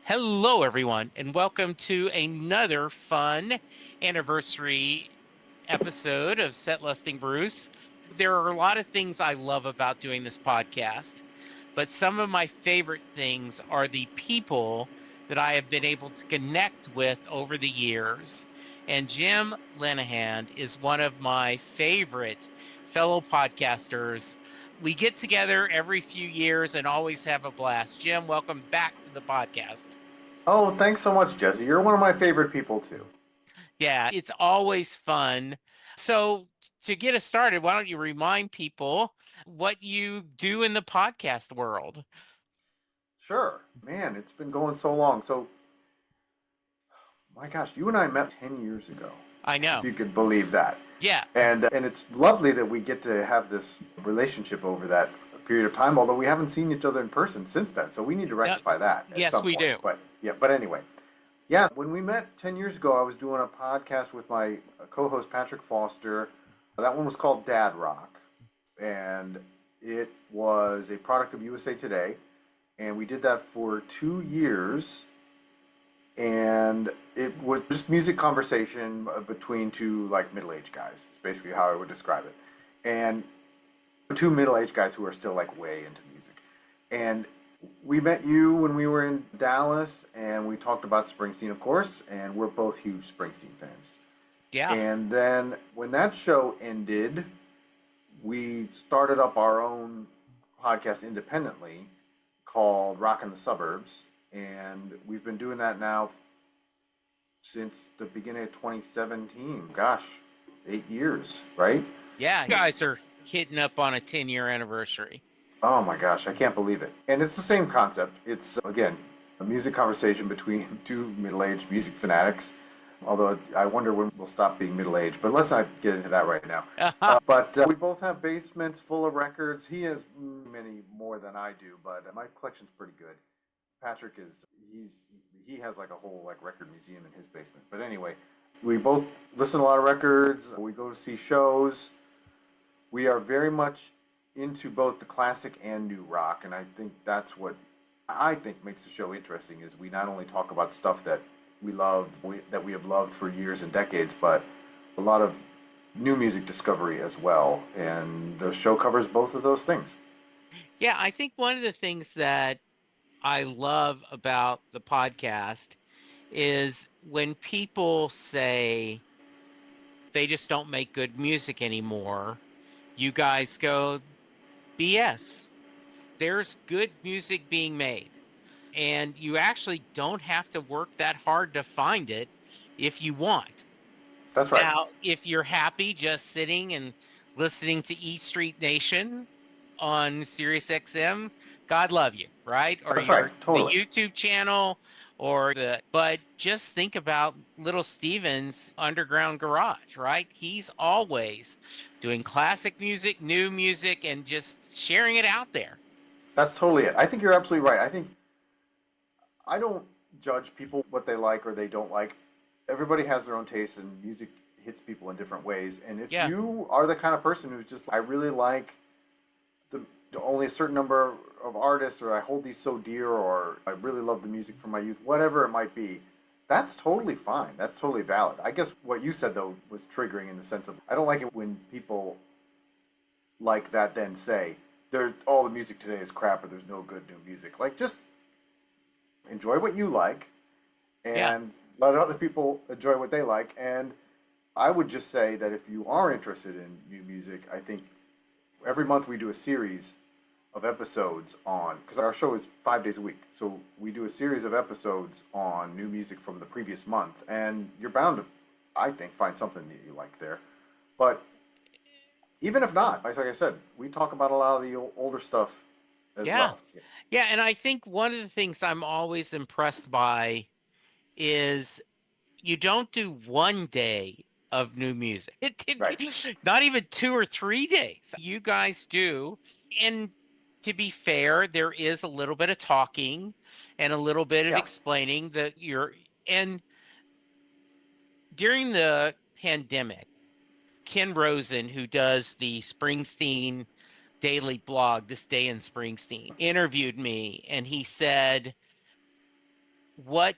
Hello, everyone, and welcome to another fun anniversary episode of Set Lusting Bruce. There are a lot of things I love about doing this podcast, but some of my favorite things are the people that I have been able to connect with over the years. And Jim Lenahan is one of my favorite fellow podcasters. We get together every few years and always have a blast. Jim, welcome back to the podcast. Oh, thanks so much, Jesse. You're one of my favorite people, too. Yeah, it's always fun. So, to get us started, why don't you remind people what you do in the podcast world? Sure. Man, it's been going so long. My gosh, you and I met 10 years ago, I if know. you could believe that. Yeah. And it's lovely that we get to have this relationship over that period of time, although we haven't seen each other in person since then. So we need to rectify that at Yes, some we point. do. But anyway. Yeah, when we met 10 years ago, I was doing a podcast with my co-host Patrick Foster. That one was called Dad Rock. And it was a product of USA Today. And we did that for 2 years. And it was just music conversation between two like middle-aged guys. It's basically how I would describe it. And two middle-aged guys who are still like way into music. And we met you when we were in Dallas, and we talked about Springsteen, of course, and we're both huge Springsteen fans. Yeah. And then when that show ended, we started up our own podcast independently called Rockin the Suburbs, and we've been doing that now since the beginning of 2017. Gosh, 8 years, right? Yeah. You guys are hitting up on a 10-year anniversary. Oh my gosh, I can't believe it. And it's the same concept. It's, again, a music conversation between two middle-aged music fanatics. Although I wonder when we'll stop being middle-aged. But let's not get into that right now. But we both have basements full of records. He has many more than I do, but my collection's pretty good. Patrick he has like a whole like record museum in his basement. But anyway, we both listen to a lot of records. We go to see shows. We are very much into both the classic and new rock, and I think that's what I think makes the show interesting. Is we not only talk about stuff that we love, that we have loved for years and decades, but a lot of new music discovery as well. And the show covers both of those things. Yeah, I think one of the things that I love about the podcast is when people say they just don't make good music anymore, you guys go, BS. There's good music being made. And you actually don't have to work that hard to find it if you want. That's right. Now, if you're happy just sitting and listening to E Street Nation on Sirius XM, God love you, right? Or That's right, totally. the YouTube channel but just think about Little Steven's Underground Garage, right? He's always doing classic music, new music, and just sharing it out there. That's totally it. I think you're absolutely right. I don't judge people what they like or they don't like. Everybody has their own taste, and music hits people in different ways. And if you are the kind of person who's just, I really like the only a certain number of artists, or I hold these so dear, or I really love the music from my youth, whatever it might be, that's totally fine. That's totally valid. I guess what you said, though, was triggering in the sense of, I don't like it when people like that then say, all the music today is crap, or there's no good new music. Like, just enjoy what you like, and let other people enjoy what they like. And I would just say that if you are interested in new music, I think every month we do a series of episodes on, because our show is 5 days a week, so we do a series of episodes on new music from the previous month, and you're bound to, I think, find something that you like there. But even if not, like I said, we talk about a lot of the older stuff as well. Yeah, and I think one of the things I'm always impressed by is you don't do one day of new music. Right. Not even 2 or 3 days. You guys do. And to be fair, there is a little bit of talking and a little bit of explaining that and during the pandemic, Ken Rosen, who does the Springsteen daily blog, This Day in Springsteen, interviewed me, and he said, what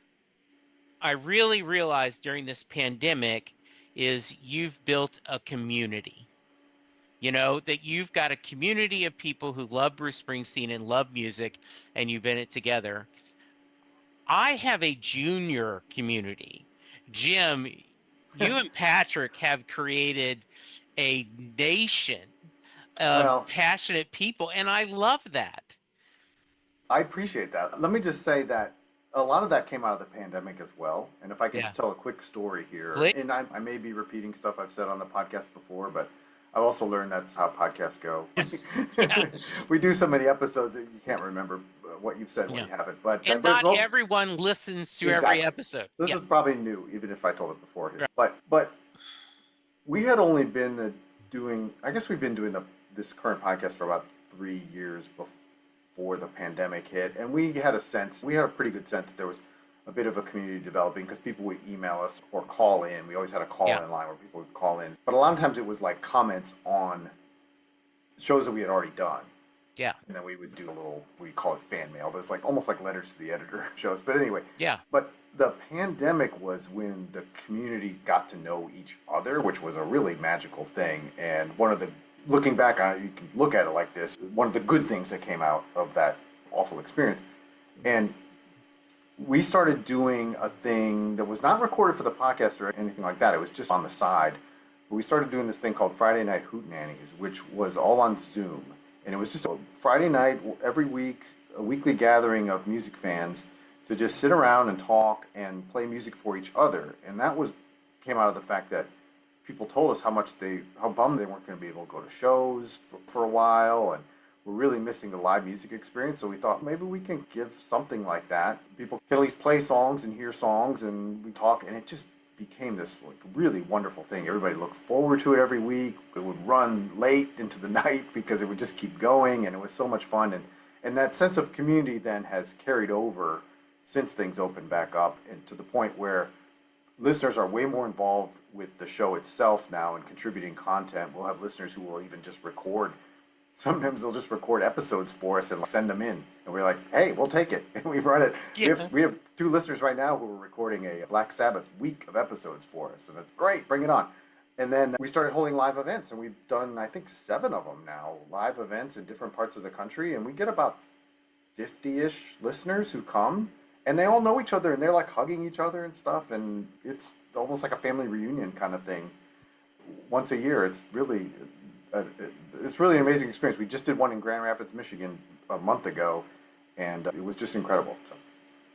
I really realized during this pandemic is you've built a community. That you've got a community of people who love Bruce Springsteen and love music, and you've been it together. I have a junior community. Jim, you and Patrick have created a nation of Well, passionate people, and I love that. I appreciate that. Let me just say that a lot of that came out of the pandemic as well. And if I can Yeah. just tell a quick story here, Click. and I may be repeating stuff I've said on the podcast before, but I've also learned that's how podcasts go. Yes. Yeah. We do so many episodes that you can't remember what you've said and what Yeah. you haven't. But And but not well, everyone listens to every exactly. episode. This Yeah. is probably new, even if I told it before here. Right. But we had only been doing. I guess we've been doing this current podcast for about 3 years before the pandemic hit, and we had a pretty good sense that there was a bit of a community developing because people would email us or call in. We always had a call-in line where people would call in, but a lot of times it was like comments on shows that we had already done. Yeah. And then we would do we call it fan mail, but it's like almost like letters to the editor shows. But anyway, Yeah. but the pandemic was when the communities got to know each other, which was a really magical thing. And looking back on it, you can look at it like this, one of the good things that came out of that awful experience. And we started doing a thing that was not recorded for the podcast or anything like that. It was just on the side. But we started doing this thing called Friday Night Hootenannies, which was all on Zoom. And it was just a Friday night, every week, a weekly gathering of music fans to just sit around and talk and play music for each other. And that came out of the fact that people told us how bummed they weren't going to be able to go to shows for a while, and we're really missing the live music experience. So we thought maybe we can give something like that. People can at least play songs and hear songs, and we talk, and it just became this really wonderful thing. Everybody looked forward to it every week. It would run late into the night because it would just keep going, and it was so much fun. And that sense of community then has carried over since things opened back up, and to the point where listeners are way more involved with the show itself now and contributing content. We'll have listeners who will even just record. Sometimes they'll just record episodes for us and send them in. And we're like, hey, we'll take it. And we run it. Yeah. We have 2 listeners right now who are recording a Black Sabbath week of episodes for us. And it's great. Bring it on. And then we started holding live events. And we've done, I think, 7 of them now. Live events in different parts of the country. And we get about 50-ish listeners who come. And they all know each other. And they're like hugging each other and stuff. And it's almost like a family reunion kind of thing. Once a year. It's really an amazing experience. We just did one in Grand Rapids, Michigan a month ago, and it was just incredible. So.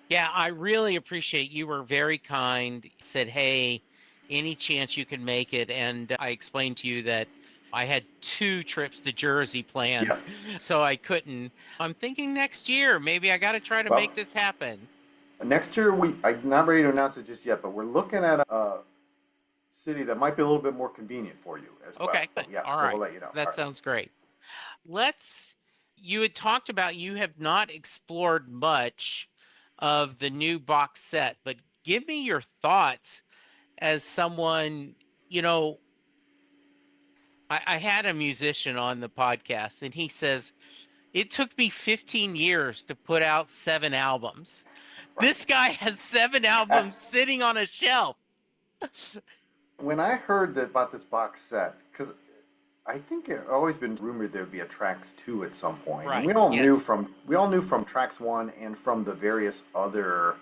Yeah, I really appreciate you were very kind. Said, hey, any chance you can make it? And I explained to you that I had 2 trips to Jersey planned, Yes. so I couldn't. I'm thinking next year, maybe I got to try to make this happen. Next year, I'm not ready to announce it just yet, but we're looking at a city that might be a little bit more convenient for you as well. Okay. So, yeah, All so right. we'll let you know. That sounds great. You had talked about you have not explored much of the new box set, but give me your thoughts as someone, I had a musician on the podcast, and he says, it took me 15 years to put out 7 albums. Right. This guy has 7 albums sitting on a shelf. When I heard about this box set, because I think it always been rumored there would be a Tracks 2 at some point. Right. And we all knew from Tracks 1 and from the various other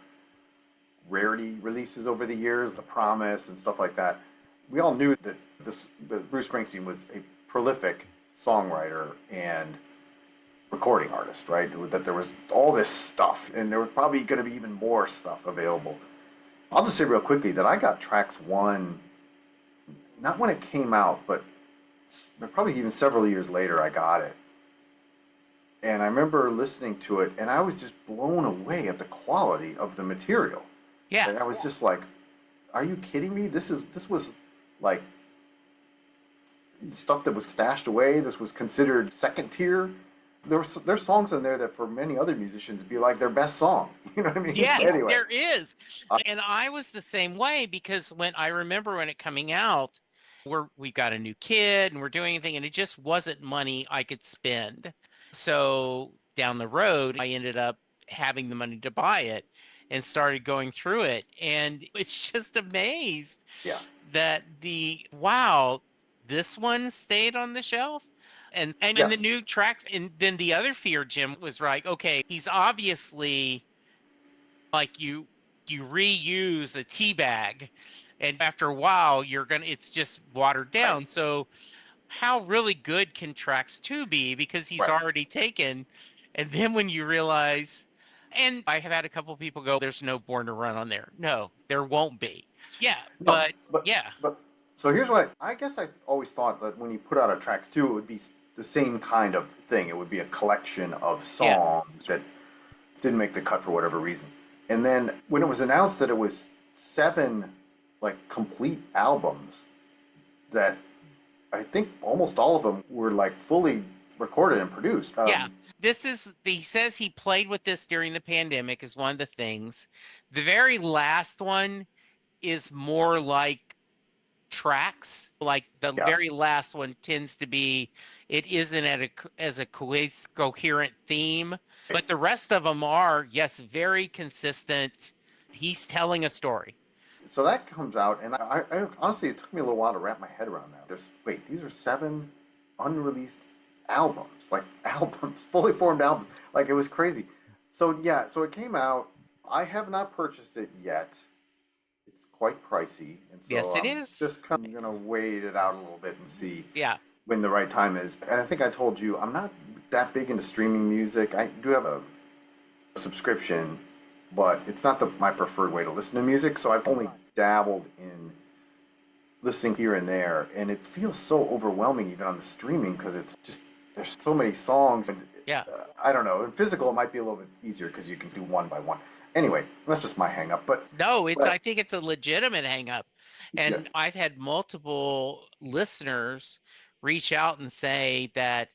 rarity releases over the years, The Promise and stuff like that. We all knew that Bruce Springsteen was a prolific songwriter and recording artist, right? That there was all this stuff, and there was probably going to be even more stuff available. I'll just say real quickly that I got Tracks 1, not when it came out, but probably even several years later I got it. And I remember listening to it, and I was just blown away at the quality of the material. Yeah. And I was just like, are you kidding me? This was like stuff that was stashed away. This was considered second tier. There's songs in there that for many other musicians would be like their best song. You know what I mean? Yeah, anyway. There is. And I was the same way, because I remember when it coming out, we got a new kid and we're doing anything, and it just wasn't money I could spend. So down the road, I ended up having the money to buy it. and started going through it. And it's just amazed Yeah. that wow, this one stayed on the shelf. And Yeah. the new tracks, and then the other fear, Jim, was right. Okay, he's obviously like you reuse a tea bag, and after a while it's just watered Right. down. So how really good can tracks 2 be, because he's Right. already taken. And then when you realize, and I have had a couple people go, there's no Born to Run on there. No, there won't be. Yeah, No, but yeah, but so here's what I guess I always thought that when you put out a tracks too, it would be the same kind of thing. It would be a collection of yes, songs that didn't make the cut for whatever reason. And then when it was announced that it was 7 like complete albums, that I think almost all of them were like fully recorded and produced. yeah. He says he played with this during the pandemic, is one of the things. The very last one is more like tracks. Like the Yeah. very last one tends to be, it isn't as a coherent theme, but the rest of them are, yes, very consistent. He's telling a story. So that comes out, and I honestly, it took me a little while to wrap my head around that. These are 7 unreleased albums, like albums, fully formed albums. Like it was crazy. So yeah, so it came out. I have not purchased it yet. It's quite pricey, and so Yes, it I'm is. just kind of gonna wait it out a little bit and see Yeah. when the right time is. And I think I told you I'm not that big into streaming music. I do have a subscription, but it's not my preferred way to listen to music. So I've only dabbled in listening here and there, and it feels so overwhelming even on the streaming because it's just there's so many songs, and Yeah. I don't know. In physical, it might be a little bit easier because you can do one by one. Anyway, that's just my hang up. No, But I think it's a legitimate hang up. yeah, And I've had multiple listeners reach out and say that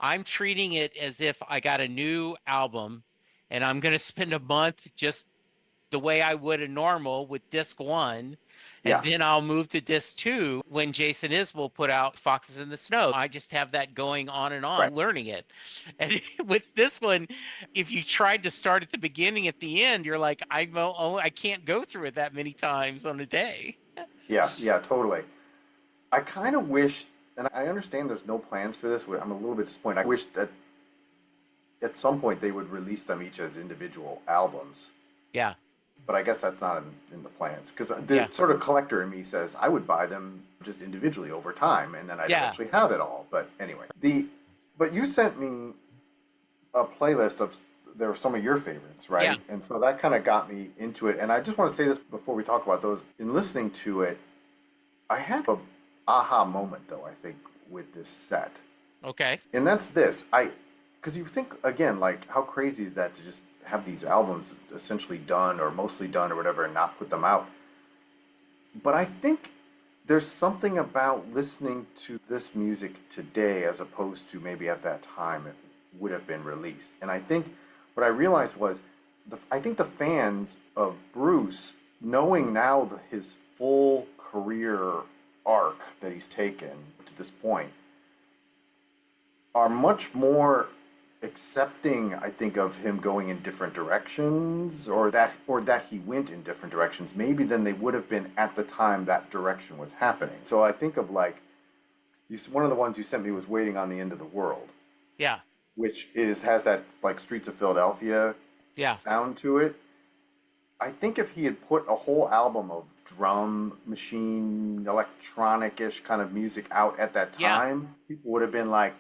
I'm treating it as if I got a new album and I'm going to spend a month just the way I would a normal with disc 1, and yeah, then I'll move to disc 2 when Jason Isbell put out Foxes in the Snow. I just have that going on and right, on, learning it. And with this one, if you tried to start at the beginning at the end, you're like, I can't go through it that many times on a day. yeah, yeah, totally. I kind of wish, and I understand there's no plans for this. I'm a little bit disappointed. I wish that at some point they would release them each as individual albums. Yeah. But I guess that's not in the plans because the Yeah. sort of collector in me says I would buy them just individually over time, and then I'd Yeah. eventually have it all. But anyway, but you sent me a playlist of there were some of your favorites, right? Yeah. And so that kind of got me into it. And I just want to say this before we talk about those. In listening to it, I had a aha moment though. I think with this set, Okay. and that's this. Because you think again, like how crazy is that to just have these albums essentially done or mostly done or whatever and not put them out. But I think there's something about listening to this music today as opposed to maybe at that time it would have been released. And I think what I realized was I think the fans of Bruce, knowing now his full career arc that he's taken to this point, are much more accepting, I think, of him going in different directions, or that he went in different directions, maybe than they would have been at the time that direction was happening. So I think of like, one of the ones you sent me was "Waiting on the End of the World," Yeah. which has that like Streets of Philadelphia Yeah. sound to it. I think if he had put a whole album of drum machine, electronic-ish kind of music out at that Yeah. time, people would have been like,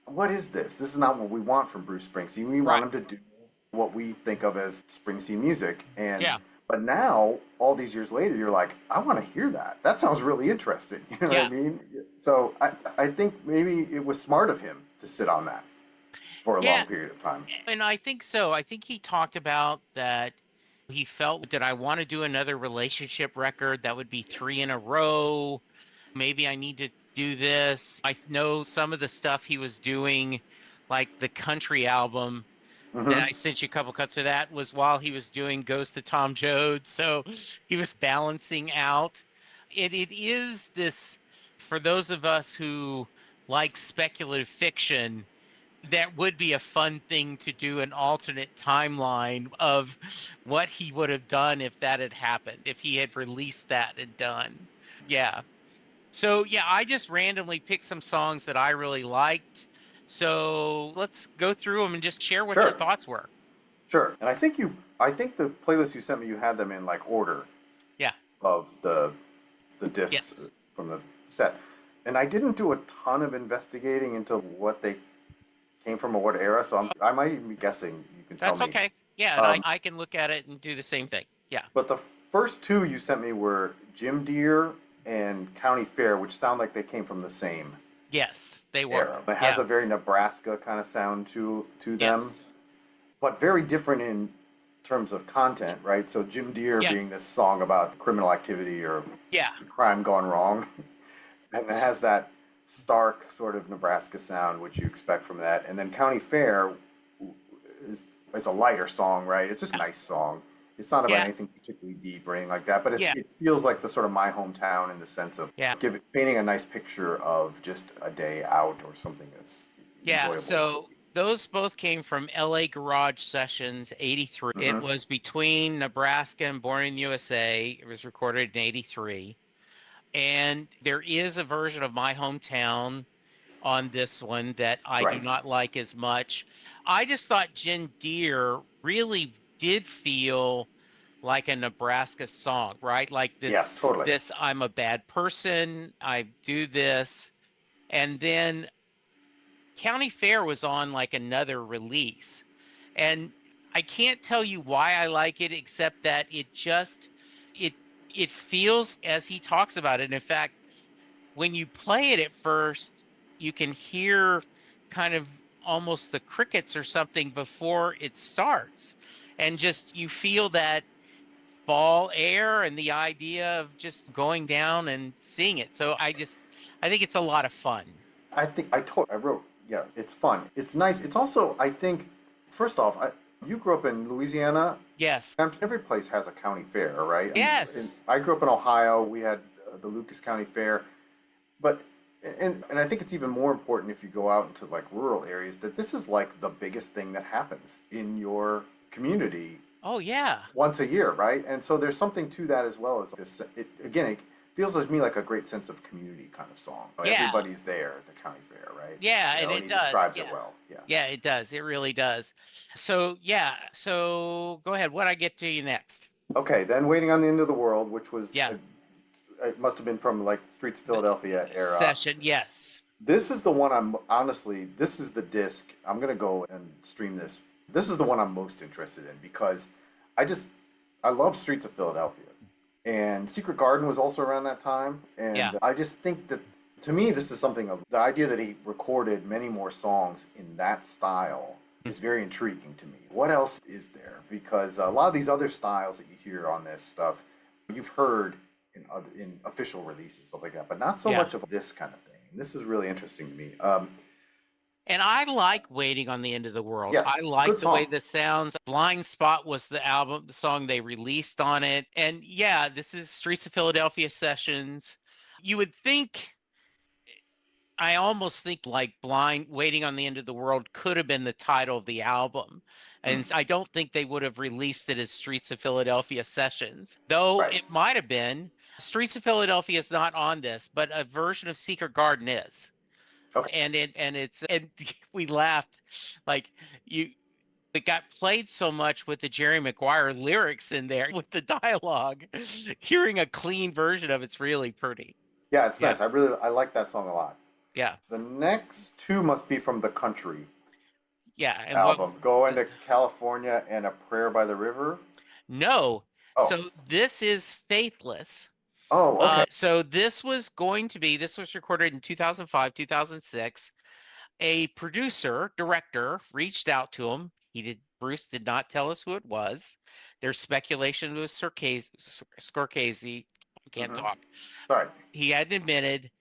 what is this? This is not what we want from Bruce Springsteen. We Right. want him to do what we think of as Springsteen music. Yeah. But now, all these years later, you're like, I want to hear that. That sounds really interesting. You know what I mean? So I think maybe it was smart of him to sit on that for a long period of time. And I think so. I think he talked about that he felt that I want to do another relationship record that would be 3 in a row. Maybe I need to do this. I know some of the stuff he was doing, like the country album that I sent you a couple cuts of, that was while he was doing Ghost to Tom Joad. So he was balancing out. It is this, for those of us who like speculative fiction, that would be a fun thing to do, an alternate timeline of what he would have done if that had happened, if he had released that and done. Yeah. So, yeah, I just randomly picked some songs that I really liked. So let's go through them and just share what your Sure, thoughts were. sure. And I think the playlist you sent me, you had them in like order Yeah. of the discs Yes. from the set. And I didn't do a ton of investigating into what they came from or what era, so I might even be guessing. You can tell That's me. okay. Yeah, and Um, I can look at it and do the same thing. Yeah. but the first two you sent me were Jim Deere and County Fair, which sound like they came from the same Yes, they were. era. It has Yeah. a very Nebraska kind of sound to them, Yes. but very different in terms of content, right? So Jim Deere Yeah. being this song about criminal activity or Yeah. crime gone wrong, and it has that stark sort of Nebraska sound, which you expect from that. And then County Fair is is a lighter song, right? It's just a nice song. It's not about Yeah. anything particularly deep or anything like that, but Yeah. it feels like the sort of my hometown in the sense of Yeah. painting a nice picture of just a day out or something that's Yeah. enjoyable. So those both came from LA Garage Sessions 83. It Mm-hmm. was between Nebraska and Born in USA. It was recorded in 83. And there is a version of My Hometown on this one that I do Right. not like as much. I just thought Jen Deere really did feel like a Nebraska song, right? Like Yes, totally. this I'm a bad person, I do this. And then County Fair was on like another release. And I can't tell you why I like it except that it it feels as he talks about it. In fact, when you play it at first, you can hear kind of almost the crickets or something before it starts. And just you feel that fall air and the idea of just going down and seeing it. So I think it's a lot of fun. I wrote, yeah, it's fun. It's nice. It's also, I think, first off, you grew up in Louisiana. Yes. Every place has a county fair, right? And Yes. I grew up in Ohio. We had the Lucas County Fair, but and I think it's even more important if you go out into like rural areas that this is like the biggest thing that happens in your community Oh yeah. once a year, right? And so there's something to that as well as this. It feels to me like a great sense of community kind of song. Yeah. Everybody's there at the county fair, right? Yeah, You and know, it he does. describes it Yeah. well. Yeah. Yeah, it does. It really does. So, yeah. So, go ahead. What I get to you next? Okay, then Waiting on the End of the World, which was Yeah. it must have been from like Streets of The Philadelphia era. session. Yes. This is the one I'm honestly, this is the disc. I'm gonna go and stream this. This is the one I'm most interested in because I just I love Streets of Philadelphia. And Secret Garden was also around that time. And Yeah. I just think that to me this is something of the idea that he recorded many more songs in that style is very intriguing to me. What else is there? Because a lot of these other styles that you hear on this stuff, you've heard in official releases, stuff like that, but not so Yeah. much of this kind of thing. And this is really interesting to me. And I like Waiting on the End of the World. Yes, I it's a like good the way song. this sounds. Blind Spot was the song they released on it. And yeah, this is Streets of Philadelphia Sessions. You would think, I almost think like Blind Waiting on the End of the World could have been the title of the album. And Mm, I don't think they would have released it as Streets of Philadelphia Sessions, though right. it might have been. Streets of Philadelphia is not on this, but a version of Secret Garden is. Okay. And we laughed like you it got played so much with the Jerry Maguire lyrics in there with the dialogue. Hearing a clean version of it's really pretty. Yeah, it's Yeah. nice. I like that song a lot. Yeah. The next two must be from the country Yeah. And what album. Going to California and A Prayer by the River. no. Oh. So this is Faithless. Oh, okay. So this was recorded in 2005, 2006. A producer, director reached out to him. Bruce did not tell us who it was. There's speculation it was Scorsese. I can't Mm-hmm. talk. Sorry. He hadn't admitted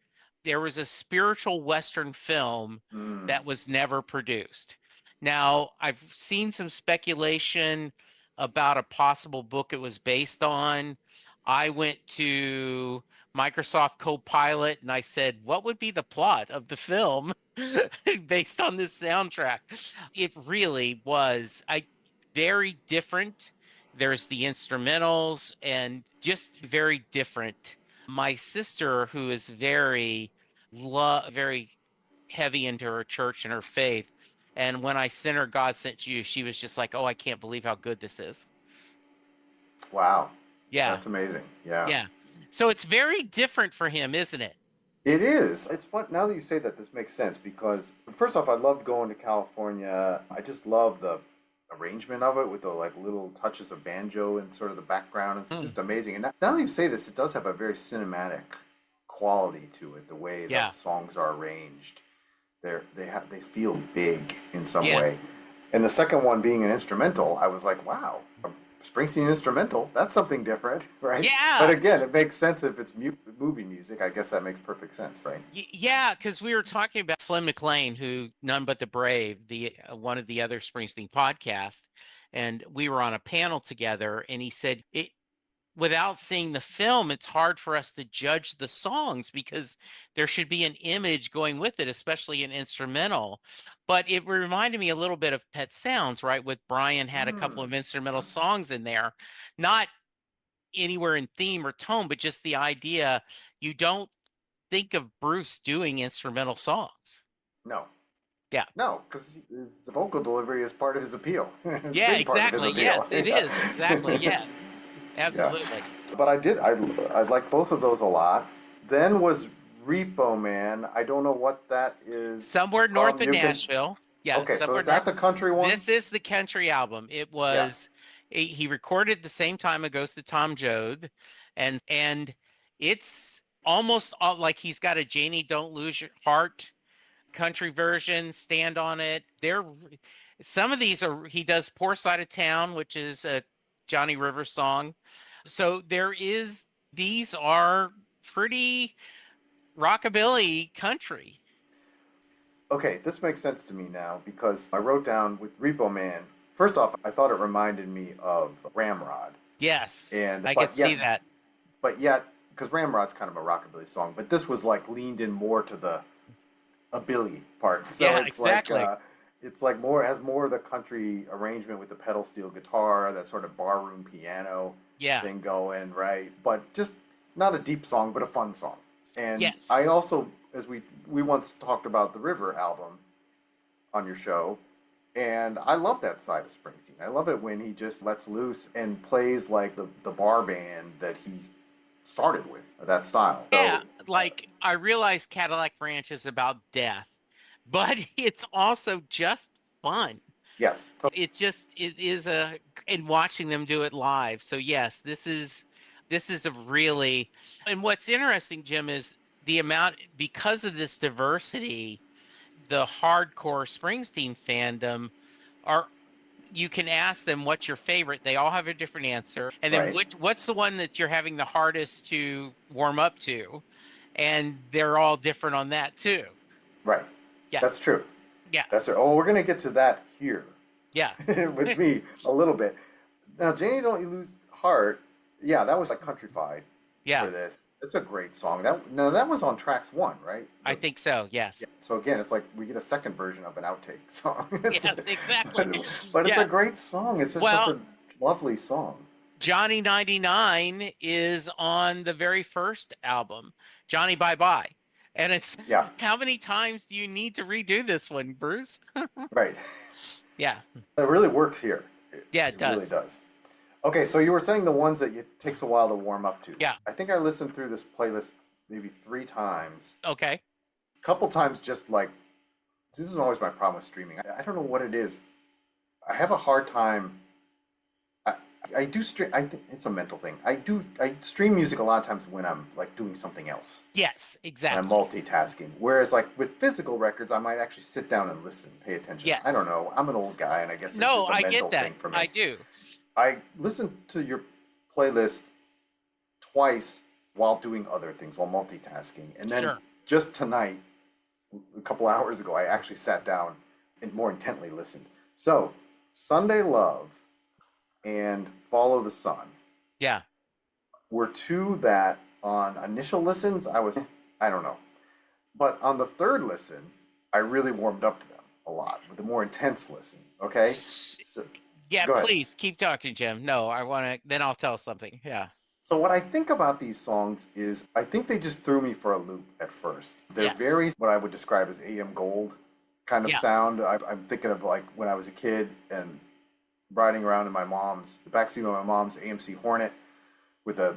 there was a spiritual Western film Mm. that was never produced. Now, I've seen some speculation about a possible book it was based on. I went to Microsoft Copilot, and I said, what would be the plot of the film based on this soundtrack? It really was very different. There's the instrumentals and just very different. My sister, who is very heavy into her church and her faith, and when I sent her God Sent You, she was just like, "Oh, I can't believe how good this is." Wow. Yeah, That's amazing. Yeah. yeah. So it's very different for him, isn't it? It is. It's fun. Now that you say that, this makes sense because first off, I loved going to California. I just love the arrangement of it with the like little touches of banjo and sort of the background. It's Mm, just amazing. And now that you say this, it does have a very cinematic quality to it. The way the yeah. songs are arranged, they feel big in some way. Yes. And the second one being an instrumental, I was like, wow, a Springsteen instrumental, that's something different, right? But Yeah. again, it makes sense if it's movie music. I guess that makes perfect sense, right? Yeah, because we were talking about Flynn McLean, who None But the Brave, the one of the other Springsteen podcasts, and we were on a panel together, and he said it without seeing the film, it's hard for us to judge the songs because there should be an image going with it, especially an instrumental. But it reminded me a little bit of Pet Sounds, right? With Brian had a couple Hmm. of instrumental songs in there, not anywhere in theme or tone, but just the idea you don't think of Bruce doing instrumental songs. No, Yeah. no, because his vocal delivery is part of his appeal. It's a Yeah, big part of his exactly. appeal. Yes, it is. Exactly. Yes. Yeah. Absolutely. But I like both of those a lot. Then was Repo Man. I don't know what that is Somewhere north from. of You can. Nashville. Yeah, Okay, so somewhere is north. that the country one? This is the country album. It Yeah. was he recorded the same time it goes to Tom Joad, and it's almost all, like he's got a Janie Don't Lose Your Heart country version, Stand on It. There some of these are he does Poor Side of Town, which is a Johnny Rivers song. So these are pretty rockabilly country. Okay, this makes sense to me now because I wrote down with Repo Man. First off, I thought it reminded me of Ramrod, Yes, and I could see that. but yet, because Ramrod's kind of a rockabilly song, but this was like leaned in more to the a Billy part. So Yeah, exactly. it's like more has more of the country arrangement with the pedal steel guitar, that sort of barroom piano Yeah. thing going, right? But just not a deep song, but a fun song. And Yes. I also, as we once talked about the River album on your show, and I love that side of Springsteen. I love it when he just lets loose and plays like the bar band that he started with, that style. Yeah, So like I realize Cadillac Ranch is about death, but it's also just fun. yes, It is a and watching them do it live. So yes, this is a really and what's interesting, Jim, is the amount because of this diversity, the hardcore Springsteen fandom are you can ask them what's your favorite. They all have a different answer. And then right, what's the one that you're having the hardest to warm up to? And they're all different on that too. right. Yeah. That's true. Yeah. That's true. Oh, we're gonna get to that here Yeah. with me a little bit. Now, Janie, don't you lose heart? Yeah, that was like countrified Yeah. for this. It's a great song. That was on tracks one, right? I think so. Yes. Yeah. So again, it's like we get a second version of an outtake song. Yes, exactly. But it's Yeah. a great song. It's just Well, such a lovely song. Johnny 99 is on the very first album, Johnny Bye Bye. And it's Yeah, how many times do you need to redo this one, Bruce? right. Yeah. It really works here. Yeah, it It really does. does. Okay, so you were saying the ones that it takes a while to warm up to. Yeah. I think I listened through this playlist maybe 3 times. Okay. A couple times just like, this is always my problem with streaming. I don't know what it is. I have a hard time. I, I do stream. I think it's a mental thing. I stream music a lot of times when I'm like doing something else. Yes, And I'm exactly. multitasking. Whereas like with physical records, I might actually sit down and listen, pay attention. I Yes. don't know. I'm an old guy, and I guess it's No, just a I mental get that. thing for me. I do. I listened to your playlist twice while doing other things, while multitasking. And then Sure. just tonight, a couple hours ago, I actually sat down and more intently listened. So, Sunday Love and Follow the Sun Yeah. were two that On initial listens, I don't know. But on the third listen, I really warmed up to them a lot with the more intense listen. Okay, so Yeah, go ahead. please keep talking, Jim. No, I want to, then I'll tell something. Yeah. So what I think about these songs is I think they just threw me for a loop at first. They're Yes. very what I would describe as AM gold kind of Yeah. sound. I'm thinking of like when I was a kid and riding around in the backseat of my mom's AMC Hornet with a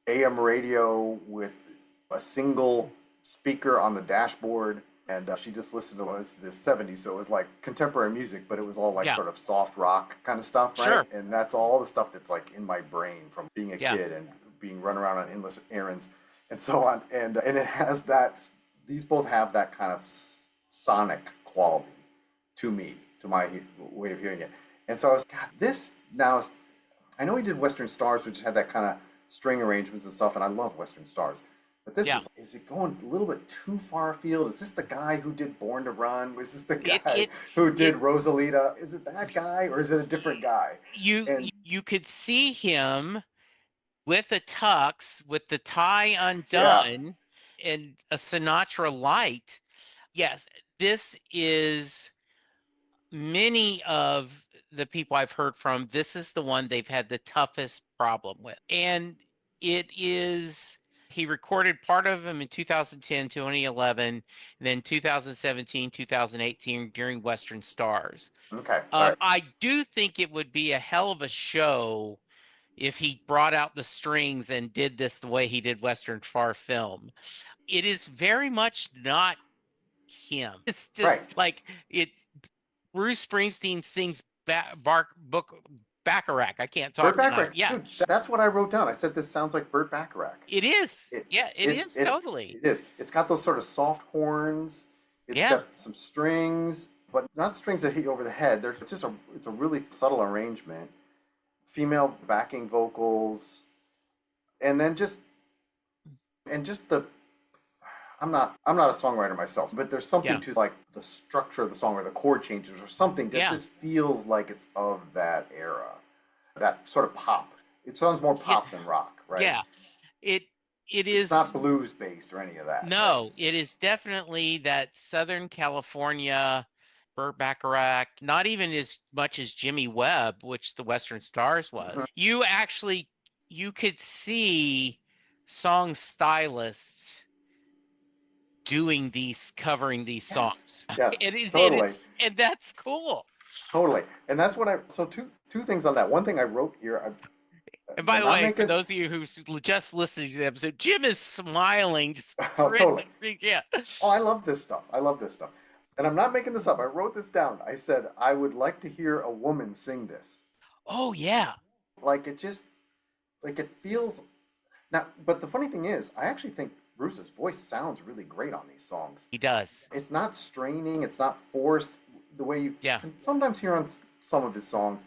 AM radio with a single speaker on the dashboard, and she just listened to the 70s, so it was like contemporary music, but it was all like Yeah. sort of soft rock kind of stuff, right? Sure. And that's all the stuff that's like in my brain from being a Yeah. kid and being run around on endless errands and so on. And it has that. These both have that kind of sonic quality to me, to my way of hearing it. And so I was, God, this now is. I know he did Western Stars, which had that kind of string arrangements and stuff, and I love Western Stars. But this Yeah. is it going a little bit too far afield? Is this the guy who did Born to Run? Was this the guy who did Rosalita? Is it that guy or is it a different guy? And You could see him with a tux, with the tie yeah, undone, and a Sinatra light. Yes, this is many of the people I've heard from. This is the one they've had the toughest problem with. And it is, he recorded part of them in 2010, 2011, then 2017, 2018 during Western Stars. okay, all right, I do think it would be a hell of a show if he brought out the strings and did this the way he did Western Far Film. It is very much not him. It's right. just like it. Bruce Springsteen sings book Bacharach. I can't Burt talk tonight. Bacharach, Yeah, dude. That's what I wrote down. I said this sounds like Burt Bacharach. it is. It Yeah, it is it totally. it is. It's got those sort of soft horns. It's Yeah, got some strings, but not strings that hit you over the head. It's a really subtle arrangement. Female backing vocals, and then just the. I'm not a songwriter myself, but there's something yeah, to like the structure of the song or the chord changes or something that yeah, just feels like it's of that era, that sort of pop. It sounds more yeah, pop than rock, right? yeah. It it It's not is. blues based or any of that, right? No, it is definitely that Southern California Burt Bacharach, not even as much as Jimmy Webb, which the Western Stars Mhm. was. You could see song stylists covering these Yes, songs. yes, And totally, and that's cool. totally. And that's what I. So two things on that. One thing I wrote here. And by I'm the not way, for making. those of you who's just listening to the episode, Jim is smiling, just Oh, totally. yeah. Oh, I love this stuff. I love this stuff. And I'm not making this up. I wrote this down. I said I would like to hear a woman sing this. Oh yeah, Like it feels now. But the funny thing is, I actually think Bruce's voice sounds really great on these songs. he does. It's not straining. It's not forced the way you Yeah, can sometimes hear on some of his songs.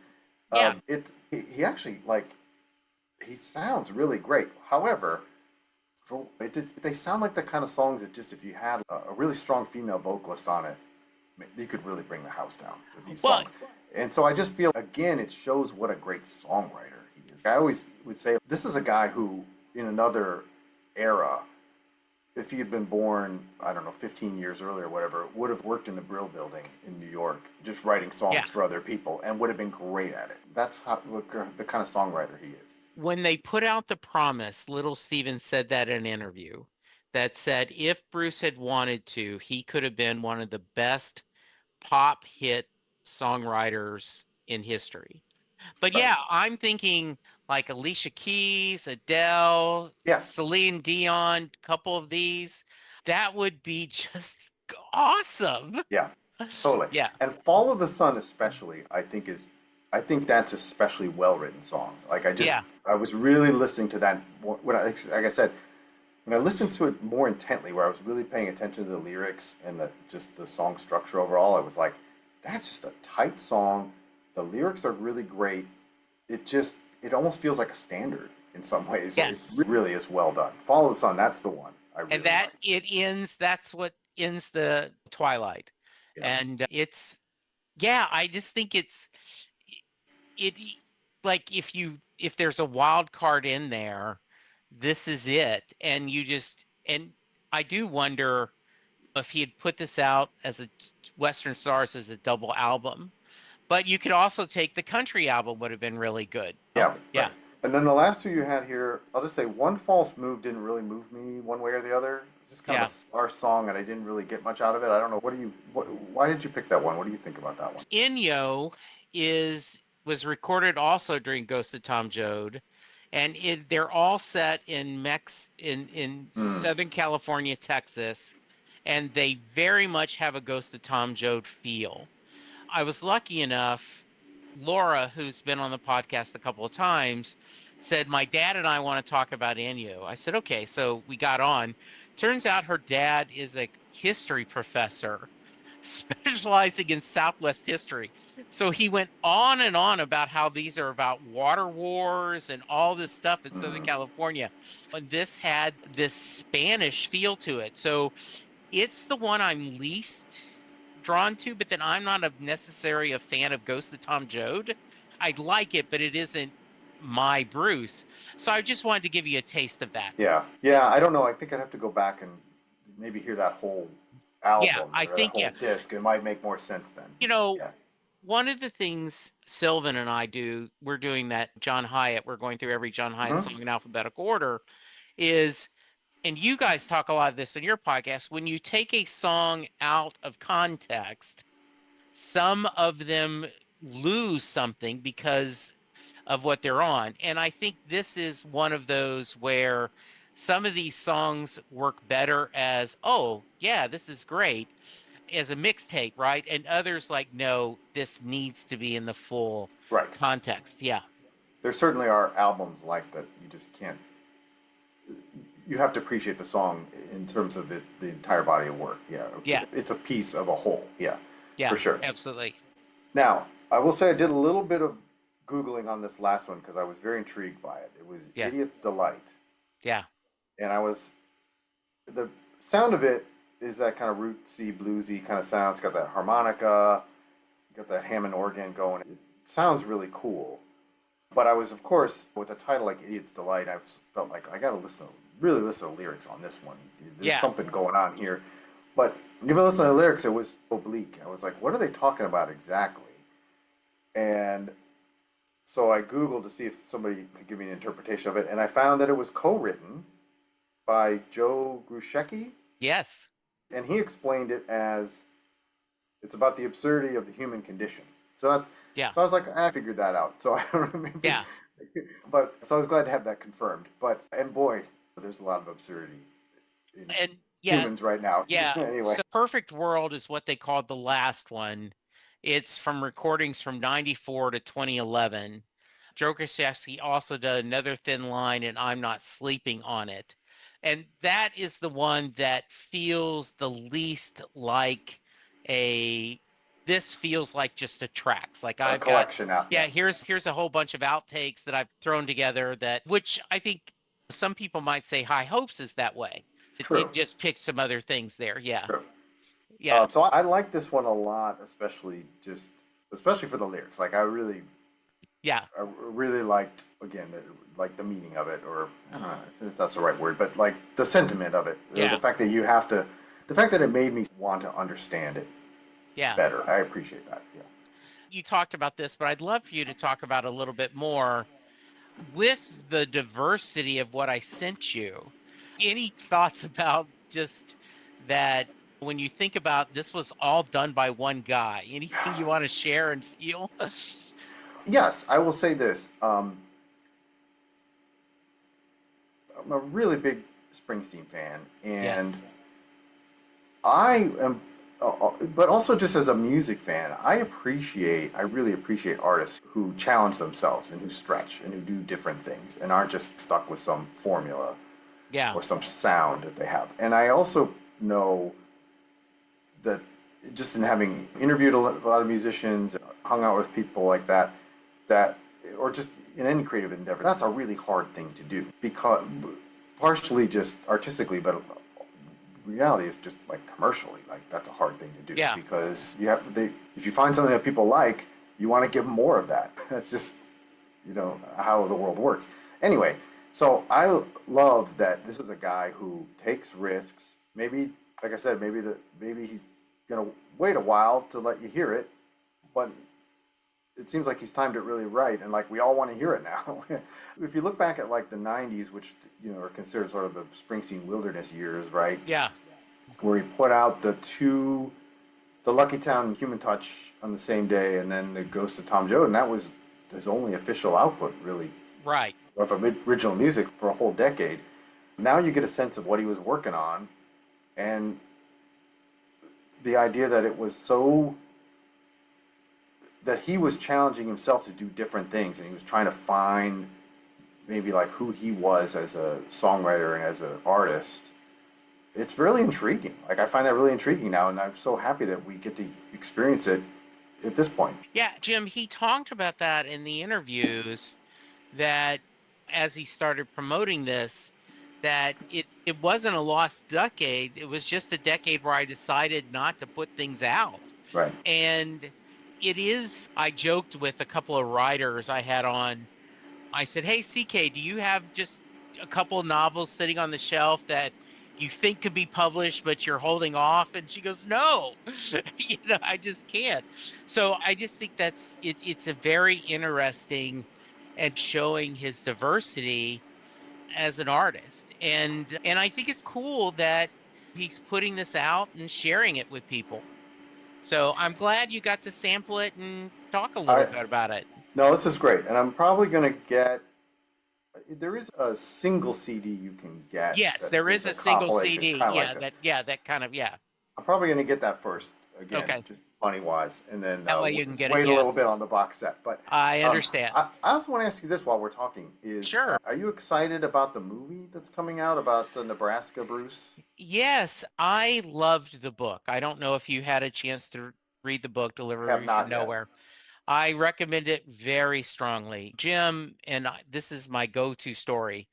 yeah, He actually like he sounds really great. However, they sound like the kind of songs that just if you had a really strong female vocalist on it, you could really bring the house down with these well, songs. And so I just feel again it shows what a great songwriter he is. I always would say this is a guy who in another era, if he had been born, I don't know, 15 years earlier or whatever, would have worked in the Brill Building in New York, just writing songs yeah. for other people, and would have been great at it. That's the kind of songwriter he is. When they put out The Promise, Little Steven said that in an interview that said if Bruce had wanted to, he could have been one of the best pop hit songwriters in history. But Right. yeah, I'm thinking like Alicia Keys, Adele, Yeah. Celine Dion, a couple of these. That would be just awesome. Yeah. Totally. Yeah. And Fall of the Sun especially, I think that's especially well written song. Like Yeah. I was really listening to that like I said, when I listened to it more intently, where I was really paying attention to the lyrics and just the song structure overall, I was like, that's just a tight song. The lyrics are really great. It almost feels like a standard in some ways. Yes. It really is well done. Fall of the Sun, that's the one I really And that like. it ends, that's what ends the Twilight. Yeah. And yeah, I just think it like if there's a wild card in there, this is it. And and I do wonder if he had put this out as a Western Stars as a double album. But you could also take the country album, would have been really good. Oh, Yeah, yeah, right. And then the last two you had here, I'll just say One False Move didn't really move me one way or the other. It's just kind of yeah. a sparse song, and I didn't really get much out of it. I don't know. Why did you pick that one? What do you think about that one? Inyo was recorded also during Ghost of Tom Joad, and they're all set in Hmm. Southern California, Texas, and they very much have a Ghost of Tom Joad feel. I was lucky enough, Laura, who's been on the podcast a couple of times, said, my dad and I want to talk about Inyo. I said, okay. So we got on. Turns out her dad is a history professor specializing in Southwest history. So he went on and on about how these are about water wars and all this stuff in Southern California. And this had this Spanish feel to it. So it's the one I'm least drawn to, but then I'm not necessarily a fan of Ghost of Tom Joad. I like it, but it isn't my Bruce. So I just wanted to give you a taste of that. Yeah, yeah. I don't know. I think I'd have to go back and maybe hear that whole Yeah, album I or that think, whole disc. It might make more sense then. Yeah. one of the things Sylvan and I do, we're doing that John Hyatt, we're going through every John Hyatt song in alphabetical order, is, and you guys talk a lot of this in your podcast, when you take a song out of context, some of them lose something because of what they're on. And I think this is one of those where some of these songs work better as, oh, yeah, this is great, as a mixtape, right? And others like, no, this needs to be in the full Right. context. Yeah. There certainly are albums like that. You just can't. You have to appreciate the song in terms of the entire body of work. Yeah. Yeah. It's a piece of a whole. Yeah. Yeah. For sure. Absolutely. Now, I will say I did a little bit of Googling on this last one because I was very intrigued by it. It was Yeah. Idiot's Delight. Yeah. And the sound of it is that kind of rootsy, bluesy kind of sound. It's got that harmonica, got that Hammond organ going. It sounds really cool. But I was, of course, with a title like Idiot's Delight, I felt like I got to really listen to lyrics on this one. There's something going on here. But even listening to the lyrics, it was oblique. I was like, what are they talking about exactly? And so I Googled to see if somebody could give me an interpretation of it, and I found that it was co-written by Joe Grushecki. Yes. And he explained it as it's about the absurdity of the human condition. So I was like, I figured that out. So I don't know, maybe. Yeah. But so I was glad to have that confirmed. And boy, there's a lot of absurdity in humans right now. Yeah. Anyway. So Perfect World is what they called the last one. It's from recordings from 94 to 2011. Joe Grushecki also did Another Thin Line and I'm Not Sleeping on It. And that is the one that feels the least like this feels like just a tracks. Like I've collection got, here's a whole bunch of outtakes that I've thrown together which I think some people might say High Hopes is that way. It just picked some other things there. Yeah. True. Yeah. So I like this one a lot, especially for the lyrics. Like I really liked, again, the meaning of it, or if that's the right word, but like the sentiment of it. Yeah. The fact that it made me want to understand it better. I appreciate that. Yeah. You talked about this, but I'd love for you to talk about a little bit more with the diversity of what I sent you. Any thoughts about just that when you think about this was all done by one guy? Anything you want to share and feel? Yes, I will say this. I'm a really big Springsteen fan, and I am, but also just as a music fan, I really appreciate artists who challenge themselves and who stretch and who do different things and aren't just stuck with some formula or some sound that they have. And I also know that just in having interviewed a lot of musicians, hung out with people like that, or just in any creative endeavor, that's a really hard thing to do, because partially just artistically, but reality is just like commercially, like that's a hard thing to do, because if you find something that people like, you want to give them more of that. That's just how the world works. Anyway, So I love that this is a guy who takes risks. Maybe, like I said, maybe he's gonna wait a while to let you hear it, but it seems like he's timed it really right, and like we all want to hear it now. If you look back at like the '90s, which are considered sort of the Springsteen wilderness years, right? Yeah. Where he put out the Lucky Town and Human Touch on the same day, and then the Ghost of Tom Joad, and that was his only official output, really, Right. of original music for a whole decade. Now you get a sense of what he was working on, and the idea that it was so that he was challenging himself to do different things, and he was trying to find maybe like who he was as a songwriter and as an artist. It's really intriguing. Like I find that really intriguing now, and I'm so happy that we get to experience it at this point. Yeah, Jim, he talked about that in the interviews, that as he started promoting this, that it wasn't a lost decade. It was just a decade where I decided not to put things out. Right. And it is, I joked with a couple of writers I had on. I said, "Hey, CK, do you have just a couple of novels sitting on the shelf that you think could be published, but you're holding off?" And she goes, "No, I just can't." So I just think it's a very interesting and showing his diversity as an artist. And I think it's cool that he's putting this out and sharing it with people. So I'm glad you got to sample it and talk a little bit about it. No, this is great, and I'm probably going to get. There is a single CD you can get. Yes, there is a single CD. Yeah, that kind of, yeah. I'm probably going to get that first again, Okay. just money wise, and then That way you can get wait it, a little yes. bit on the box set. But I understand. I also want to ask you this while we're talking: Sure. Are you excited about the movie that's coming out about the Nebraska Bruce? Yes, I loved the book. I don't know if you had a chance to read the book, Have Delivery not from yet. Nowhere. I recommend it very strongly. Jim, this is my go-to story.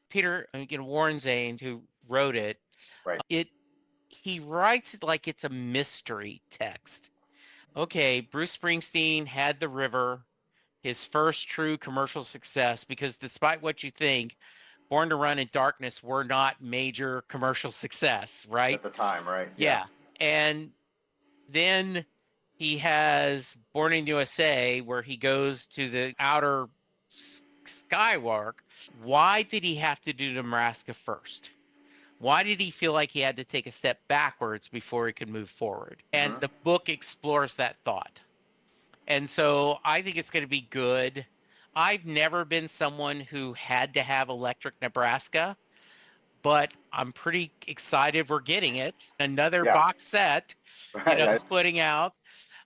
Peter, Warren Zane, who wrote it, Right. he writes it like it's a mystery text. Okay, Bruce Springsteen had The River, his first true commercial success, because despite what you think, Born to Run and Darkness were not major commercial success, right? At the time, right? Yeah. And then he has Born in the USA, where he goes to the outer skywalk. Why did he have to do Nebraska first? Why did he feel like he had to take a step backwards before he could move forward? And the book explores that thought. And so I think it's going to be good. I've never been someone who had to have Electric Nebraska, but I'm pretty excited we're getting it. Another box set, Right. it's putting out.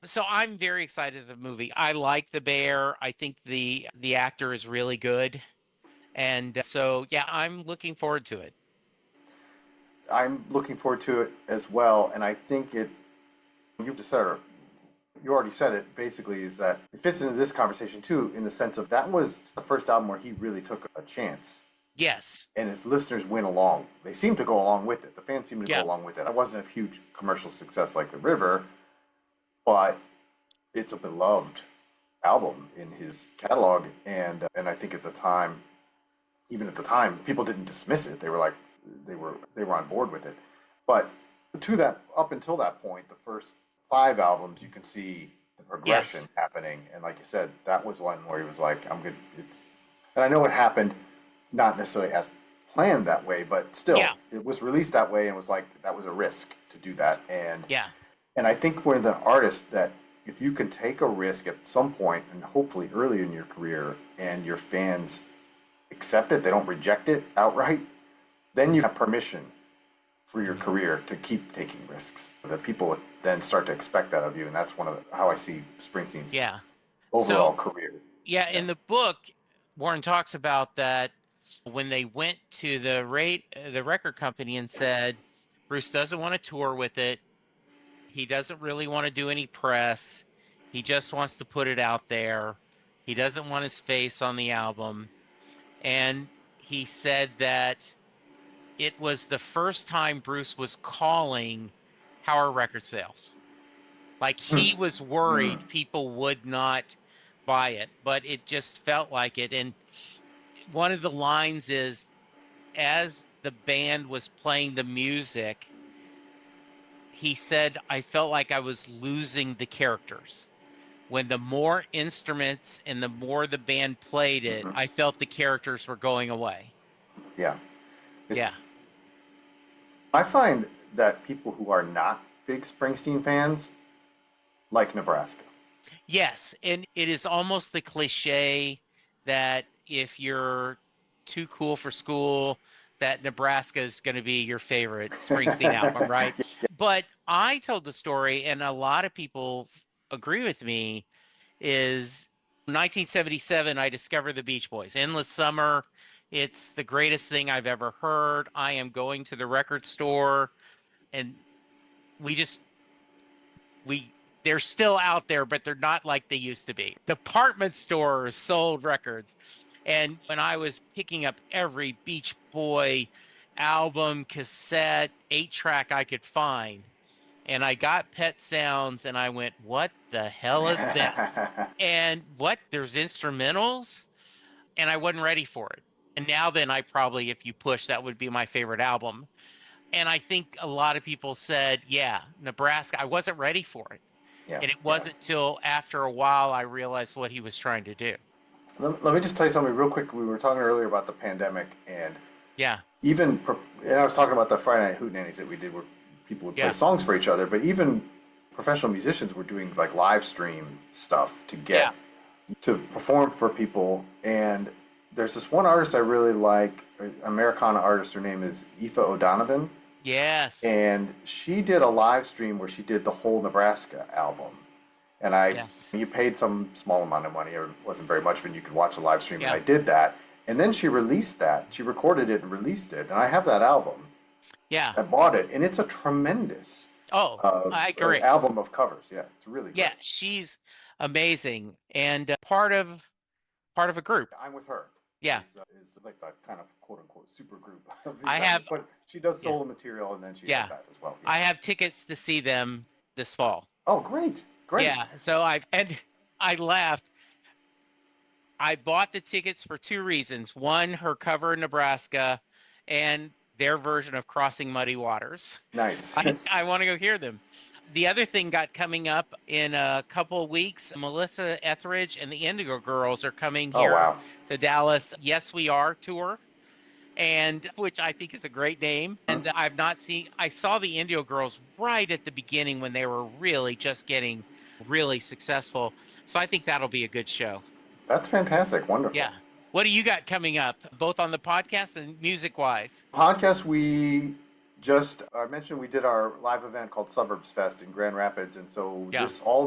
So I'm very excited of the movie. I like the bear. I think the actor is really good. And so, yeah, I'm looking forward to it. I'm looking forward to it as well, and I think you just said it, you already said it, basically, is that it fits into this conversation too, in the sense of that was the first album where he really took a chance. Yes. And his listeners went along. They seemed to go along with it. The fans seemed to go along with it. It wasn't a huge commercial success like The River, but it's a beloved album in his catalog, and I think even at the time, people didn't dismiss it. They were like, they were on board with it. But up until that point, the first 5 albums, you can see the progression happening. And like you said, that was one where he was like, I'm good. And I know it happened not necessarily as planned that way, but still, it was released that way, and was like, that was a risk to do that. And I think we're the artist that if you can take a risk at some point, and hopefully early in your career, and your fans accept it, they don't reject it outright, then you have permission for your career to keep taking risks. That people then start to expect that of you, and that's how I see Springsteen's overall career. Yeah, in the book, Warren talks about that when they went to the record company and said, Bruce doesn't want to tour with it. He doesn't really want to do any press. He just wants to put it out there. He doesn't want his face on the album. And he said that it was the first time Bruce was calling how are record sales. Like he was worried people would not buy it, but it just felt like it. And one of the lines is, as the band was playing the music, he said, I felt like I was losing the characters. When the more instruments and the more the band played it, Mm-hmm. I felt the characters were going away. Yeah. Yeah. I find that people who are not big Springsteen fans like Nebraska. Yes. And it is almost the cliche that if you're too cool for school, that Nebraska is going to be your favorite Springsteen album, right? But I told the story, and a lot of people agree with me, is 1977, I discovered the Beach Boys. Endless Summer. It's the greatest thing I've ever heard. I am going to the record store, and we just, we, they're still out there, but they're not like they used to be. Department stores sold records. And when I was picking up every Beach Boy album, cassette, 8-track I could find, and I got Pet Sounds, and I went, what the hell is this? And what? There's instrumentals? And I wasn't ready for it. And now then, I probably, if you push, that would be my favorite album. And I think a lot of people said, yeah, Nebraska, I wasn't ready for it. Yeah, And it yeah. wasn't till after a while I realized what he was trying to do. Let me just tell you something real quick. We were talking earlier about the pandemic, and Yeah. and I was talking about the Friday Night Hootenannies that we did where people would play Yeah. songs for each other, but even professional musicians were doing like live stream stuff to get to perform for people. And there's this one artist I really like, an Americana artist. Her name is Aoife O'Donovan. Yes. And she did a live stream where she did the whole Nebraska album. And you paid some small amount of money, or it wasn't very much, but you could watch the live stream. Yeah. And I did that. And then she released that. She recorded it and released it. And I have that album. Yeah. I bought it, and it's a tremendous I agree. album of covers. Yeah, it's really good. Yeah, she's amazing, and part of a group. I'm with her. Yeah. Is like the kind of quote unquote super group. But she does solo material, and then she does that as well. Yeah. I have tickets to see them this fall. Oh, great. Yeah, so I laughed. I bought the tickets for two reasons. One, her cover in Nebraska, and their version of Crossing Muddy Waters. Nice. I want to go hear them. The other thing got coming up in a couple of weeks. Melissa Etheridge and the Indigo Girls are coming here to Dallas. Yes, We Are tour, and which I think is a great name. And I saw the Indigo Girls right at the beginning when they were really just getting really successful. So I think that'll be a good show. That's fantastic. Wonderful. Yeah. What do you got coming up, both on the podcast and music-wise? Podcast, I mentioned we did our live event called Suburbs Fest in Grand Rapids, and so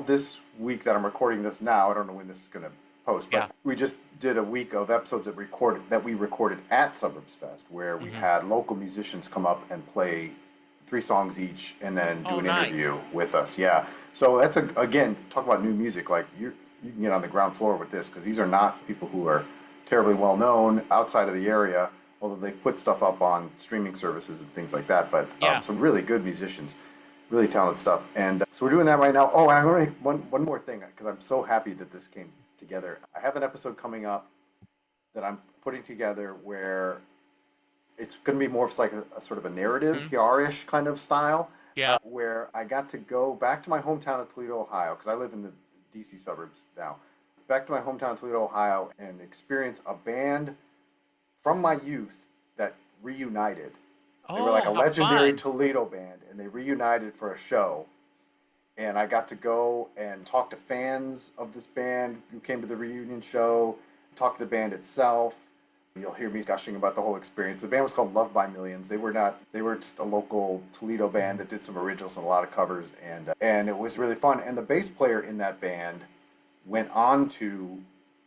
this week that I'm recording this now, I don't know when this is going to post, but we just did a week of episodes that we recorded at Suburbs Fest, where we had local musicians come up and play 3 songs each, and then do an interview with us. Yeah, so that's again, talk about new music. Like you can get on the ground floor with this, because these are not people who are terribly well known outside of the area, although they put stuff up on streaming services and things like that. But some really good musicians, really talented stuff. And so we're doing that right now. Oh, and I'm going to make one more thing, because I'm so happy that this came together. I have an episode coming up that I'm putting together where it's going to be more of like a sort of a narrative, PR-ish kind of style. Yeah. Where I got to go back to my hometown of Toledo, Ohio, because I live in the DC suburbs now. Back to my hometown of Toledo, Ohio, and experience a band from my youth that reunited. They were like a legendary Toledo band, and they reunited for a show. And I got to go and talk to fans of this band who came to the reunion show, talk to the band itself. You'll hear me gushing about the whole experience. The band was called Loved by Millions. They were just a local Toledo band that did some originals and a lot of covers, and it was really fun. And the bass player in that band went on to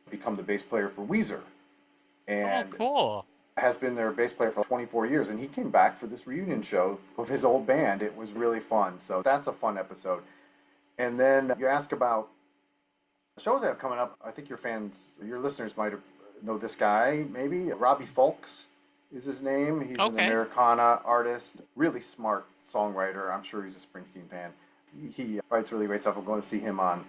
become the bass player for Weezer. And cool. Has been their bass player for 24 years, and he came back for this reunion show of his old band. It was really fun. So that's a fun episode. And then you ask about the shows I have coming up. I think your listeners might know this guy, maybe. Robbie Fulks is his name. He's an Americana artist, really smart songwriter. I'm sure he's a Springsteen fan. He writes really great stuff. I'm going to see him on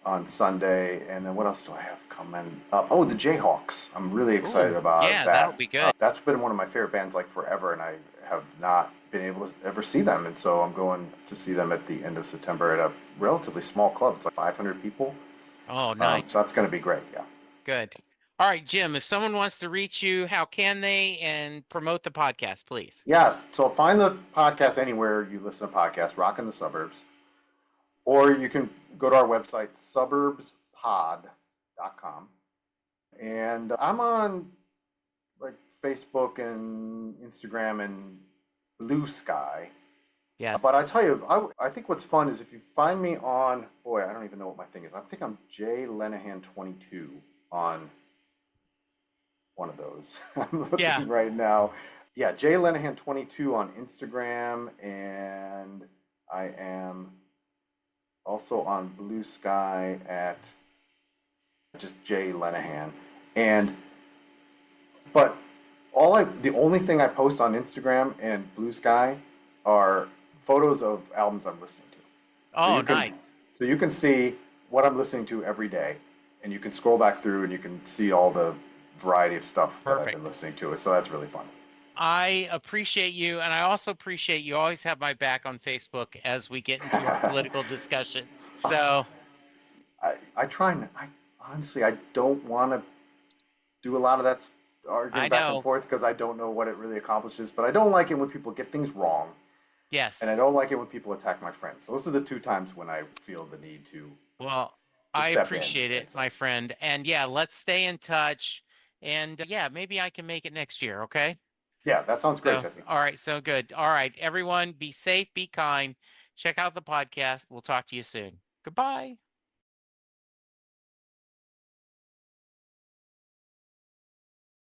on Sunday, and then what else do I have coming up? Oh, the Jayhawks. I'm really excited Ooh, about yeah, that'll that. be good. That's been one of my favorite bands like forever, and I have not been able to ever see them, and so I'm going to see them at the end of September at a relatively small club. It's like 500 people. Oh, nice. So that's going to be great. Yeah. Good. All right, Jim, if someone wants to reach you, how can they and promote the podcast, please? Yeah. So find the podcast anywhere you listen to podcasts, Rockin the Suburbs, or you can go to our website, suburbspod.com. And I'm on like Facebook and Instagram and Blue Sky. Yes. But I tell you, I think what's fun is if you find me on, boy, I don't even know what my thing is. I think I'm J Lenahan 22 on one of those. I'm looking Yeah. right now. Yeah, J Lenahan 22 on Instagram, and I am also on Blue Sky at just J Lenahan. But the only thing I post on Instagram and Blue Sky are photos of albums I'm listening to. Oh, nice. So you can see what I'm listening to every day, and you can scroll back through and you can see all the variety of stuff that I've been listening to. So that's really fun. I appreciate you, and I also appreciate you always have my back on Facebook as we get into our political discussions. So I try and honestly, I don't want to do a lot of that arguing back and forth because I don't know what it really accomplishes. But I don't like it when people get things wrong. Yes. And I don't like it when people attack my friends. Those are the two times when I feel the need to. Well, I appreciate it, my friend. And yeah, let's stay in touch. And yeah, maybe I can make it next year. Okay. Yeah, that sounds great, Jesse. All right. So good. All right. Everyone, be safe, be kind. Check out the podcast. We'll talk to you soon. Goodbye.